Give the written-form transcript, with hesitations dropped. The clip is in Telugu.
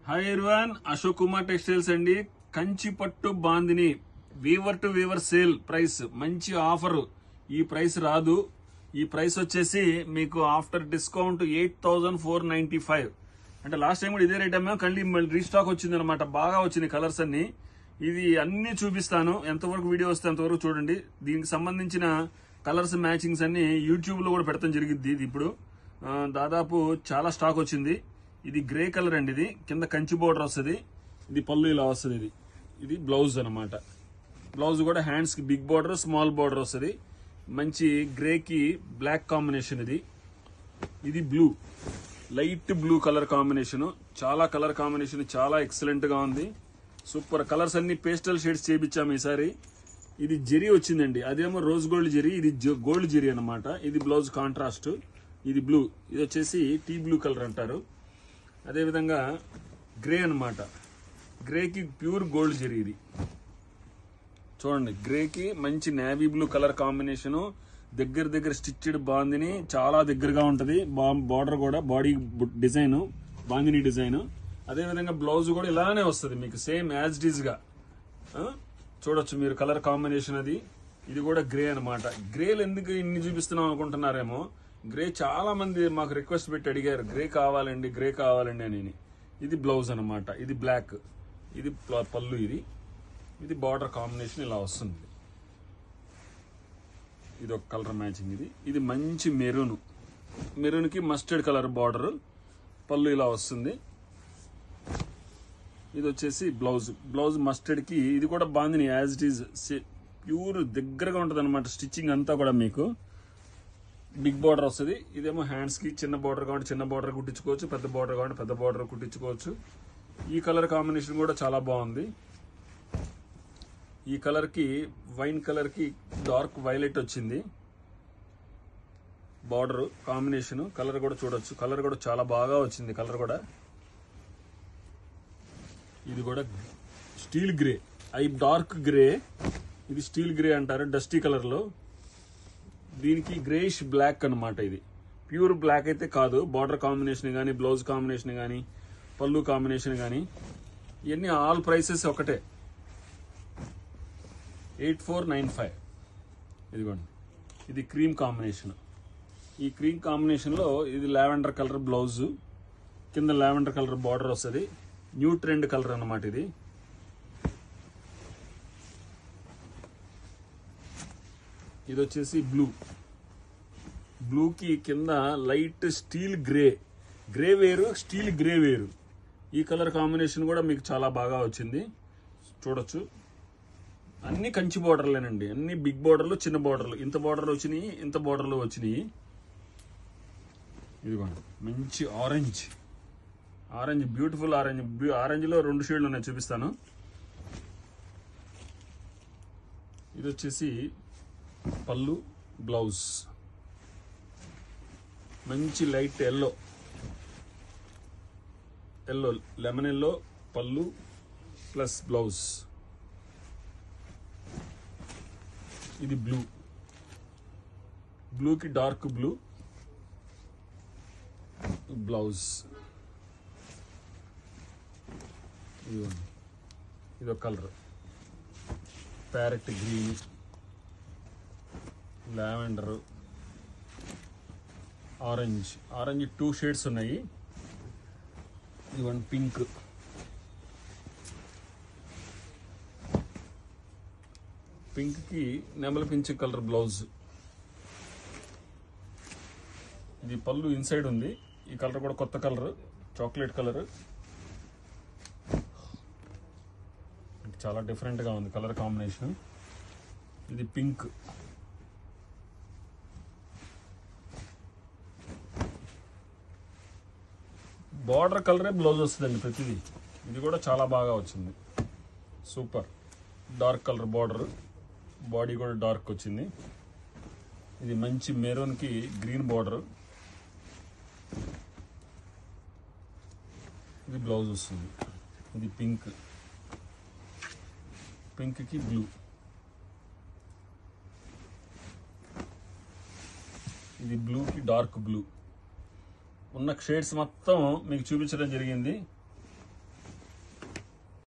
Hi everyone, Ashok Kumar textiles అండి. కంచి పట్టు bandhani weaver to weaver sale price, మంచి ఆఫర్. ఈ ప్రైస్ రాదు. ఈ ప్రైస్ వచ్చేసి మీకు ఆఫ్టర్ డిస్కౌంట్ 8495. అంటే లాస్ట్ టైం కూడా ఇదే రేట్ అమ్మా, కళ్ళీ రీస్టాక్ వచ్చింది అనమాట. బాగా వచ్చింది కలర్స్ అన్ని. ఇది అన్ని చూపిస్తాను, ఎంతవరకు వీడియో వస్తే అంతవరకు చూడండి. దీనికి సంబంధించిన కలర్స్ మ్యాచింగ్స్ అన్ని యూట్యూబ్ లో కూడా పెడతాం జరిగింది. ఇది ఇప్పుడు దాదాపు చాలా స్టాక్ వచ్చింది. ఇది గ్రే కలర్ అండి. ఇది కింద కంచి బోర్డర్ వస్తుంది. ఇది పళ్ళు ఇలా వస్తుంది. ఇది బ్లౌజ్ అనమాట. బ్లౌజ్ కూడా హ్యాండ్స్ కి బిగ్ బోర్డర్, స్మాల్ బోర్డర్ వస్తుంది. మంచి గ్రే కి బ్లాక్ కాంబినేషన్. ఇది blue, light blue colour combination. చాలా కలర్ కాంబినేషన్ చాలా ఎక్సలెంట్ గా ఉంది. సూపర్ కలర్స్ అన్ని పేస్టల్ షేడ్స్ చేయించాము ఈసారి. ఇది జెరీ వచ్చిందండి, అదేమో రోజ్ గోల్డ్ జెరీ, ఇది గోల్డ్ జెరీ అనమాట. ఇది బ్లౌజ్ కాంట్రాస్ట్. ఇది బ్లూ, ఇది వచ్చేసి టీ బ్లూ కలర్ అంటారు. అదే విధంగా గ్రే అనమాట. గ్రేకి ప్యూర్ గోల్డ్ జెరీ. ఇది చూడండి, గ్రేకి మంచి నేవీ బ్లూ కలర్ కాంబినేషన్. దగ్గర స్టిచ్డ్ బాందిని చాలా దగ్గరగా ఉంటది. బార్డర్ కూడా బాడీ డిజైన్ బాందిని డిజైన్. అదే విధంగా బ్లౌజ్ కూడా ఇలానే వస్తుంది మీకు, సేమ్ యాజ్ ఇట్ ఈజ్ గా చూడొచ్చు మీరు కలర్ కాంబినేషన్. అది ఇది కూడా గ్రే అనమాట. గ్రేలు ఎందుకు ఇన్ని చూపిస్తున్నాం అనుకుంటున్నారేమో. గ్రే చాలా మంది మాకు రిక్వెస్ట్ పెట్టి అడిగారు, గ్రే కావాలండి గ్రే కావాలండి అని. ఇది బ్లౌజ్ అనమాట. ఇది బ్లాక్, ఇది పళ్ళు. ఇది బార్డర్ కాంబినేషన్ ఇలా వస్తుంది. ఇది ఒక కలర్ మ్యాచింగ్. ఇది మంచి మెరూన్ కి మస్టర్డ్ కలర్ బార్డర్, పళ్ళు ఇలా వస్తుంది. ఇది వచ్చేసి బ్లౌజ్ మస్టర్డ్ కి. ఇది కూడా bandhani as it is pure దగ్గరగా ఉంటది అనమాట. స్టిచ్చింగ్ అంతా కూడా మీకు బిగ్ బార్డర్ వస్తుంది. ఇదేమో హ్యాండ్స్ కి చిన్న బార్డర్ కాబట్టి చిన్న బార్డర్ కుట్టించుకోవచ్చు, పెద్ద బార్డర్ కాబట్టి పెద్ద బార్డర్ కుట్టించుకోవచ్చు. ఈ కలర్ కాంబినేషన్ కూడా చాలా బాగుంది. ఈ కలర్ కి వైన్ కలర్ కి డార్క్ వైలెట్ వచ్చింది బార్డర్ కాంబినేషన్. కలర్ కూడా చూడొచ్చు, కలర్ కూడా చాలా బాగా వచ్చింది. కలర్ కూడా ఇది కూడా స్టీల్ గ్రే, డార్క్ గ్రే. ఇది స్టీల్ గ్రే అంటారు, డస్టీ కలర్ లో. దీనికి గ్రేష్ బ్లాక్ అనమాట. ఇది ప్యూర్ బ్లాక్ అయితే కాదు. బార్డర్ కాంబినేషన్ గానీ, బ్లౌజ్ కాంబినేషన్ గానీ, పళ్ళు కాంబినేషన్ గానీ, ఇవన్నీ ఆల్ ప్రైసెస్ ఒకటే. 8495. ఇదిగోండి, ఇది క్రీమ్ కాంబినేషన్. ఈ క్రీమ్ కాంబినేషన్ లో ఇది లావెండర్ కలర్ బ్లౌజ్, కింద లావెండర్ కలర్ బార్డర్ వస్తుంది. న్యూ ట్రెండ్ కలర్ అన్నమాట. ఇది వచ్చేసి బ్లూకి కింద లైట్ స్టీల్ గ్రే వేరు, స్టీల్ గ్రే వేరు. ఈ కలర్ కాంబినేషన్ కూడా మీకు చాలా బాగా వచ్చింది. చూడొచ్చు, అన్ని కంచి బోర్డర్లేనండి. అన్ని బిగ్ బోర్డర్లు, చిన్న బోర్డర్లు. ఇంత బోర్డర్లు వచ్చినాయి, ఇంత బోర్డర్లు వచ్చినాయి. ఇదిగోండి, మంచి ఆరెంజ్ బ్యూటిఫుల్ ఆరెంజ్ లో 2 షేడ్లు ఉన్నాయి, చూపిస్తాను. ఇది వచ్చేసి పళ్ళు, బ్లౌజ్ మంచి లైట్ ఎల్లో, లెమన్ ఎల్లో పళ్ళు ప్లస్ బ్లౌజ్. ఇది బ్లూకి డార్క్ బ్లూ బ్లౌజ్. ఇది ఒక colour, parrot green, lavender, orange 2 shades ఉన్నాయి. ఇది వన్ పింక్. పింక్ కి నెమలి పింఛ కలర్ బ్లౌజ్. ఇది పళ్ళు ఇన్సైడ్ ఉంది. ఈ కలర్ కూడా కొత్త కలర్, చాక్లెట్ కలర్. చాలా డిఫరెంట్ గా ఉంది కలర్ కాంబినేషన్. ఇది పింక్. బార్డర్ కలరే బ్లౌజ్ వస్తుందండి ప్రతిదీ. ఇది కూడా చాలా బాగా వచ్చింది, super. Dark colour border, body కూడా డార్క్ వచ్చింది. ఇది మంచి మెరూన్ కి గ్రీన్ బార్డర్. ఇది బ్లౌజ్ వస్తుంది. ఇది పింక్ కి బ్లూ. ఇది బ్లూకి డార్క్ బ్లూ. ఉన్న షేడ్స్ మొత్తం మీకు చూపించడం జరిగింది.